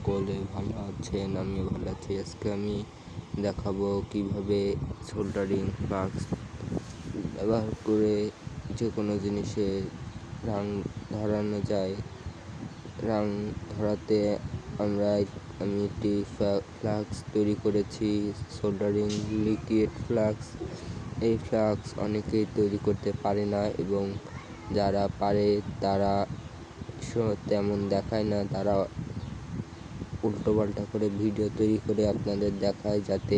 সকলে ভালো আছেন, আমিও ভালো আছি। আজকে আমি দেখাবো কিভাবে সোল্ডারিং ফ্লাক্স ব্যবহার করে যে কোনো জিনিসে রং ধরানো যায়। রং ধরাতে আমি একটি ফ্লাক্স তৈরি করেছি, সোল্ডারিং লিকুইড ফ্লাক্স। এই ফ্লাক্স অনেকেই তৈরি করতে পারে না, এবং যারা পারে তারা তেমন দেখায় না, তারা উল্টোপাল্টা করে ভিডিও তৈরি করে আপনাদের দেখায় যাতে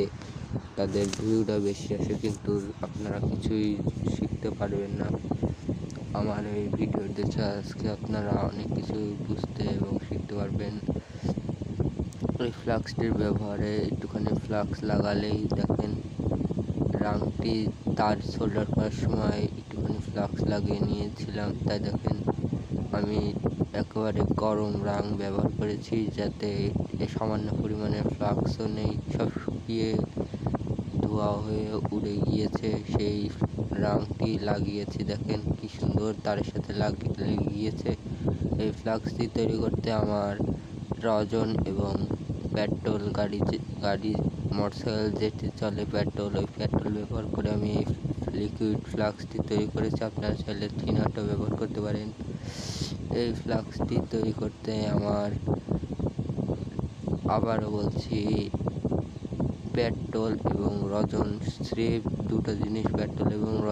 তাদের ভিউটা বেশি আসে, কিন্তু আপনারা কিছুই শিখতে পারবেন না। আমার এই ভিডিও দেখে আজকে আপনারা অনেক কিছুই বুঝতে এবং শিখতে পারবেন। এই ফ্লাক্সটির ব্যবহারে একটুখানি ফ্লাক্স লাগালেই দেখেন রাংটি তার সোল্ডার করার সময় একটুখানি ফ্লাক্স লাগিয়ে নিয়েছিলাম, তাই দেখেন আমি একেবারে গরম রাং ব্যবহার করেছি, যাতে সামান্য পরিমাণে ফ্লাক্সও নেই, সব শুকিয়ে ধোয়া হয়ে উড়ে গিয়েছে। সেই রাংটি লাগিয়েছি, দেখেন কি সুন্দর তারের সাথে লেগে গিয়েছে। এই ফ্লাক্সটি তৈরি করতে আমার রজন এবং পেট্রোল গাড়ি মোটরসাইকেল যেটি চলে পেট্রোল, ওই পেট্রোল ব্যবহার করে আমি এই লিকুইড ফ্লাক্সটি তৈরি করেছি। আপনারা চাইলে থিনারও ব্যবহার করতে পারেন। এই ফ্লাক্সটি তৈরি করতে আমার, আবারও বলছি, পেট্রোল এবং রজন, স্রেফ দুটো জিনিস, পেট্রোল এবং রজন।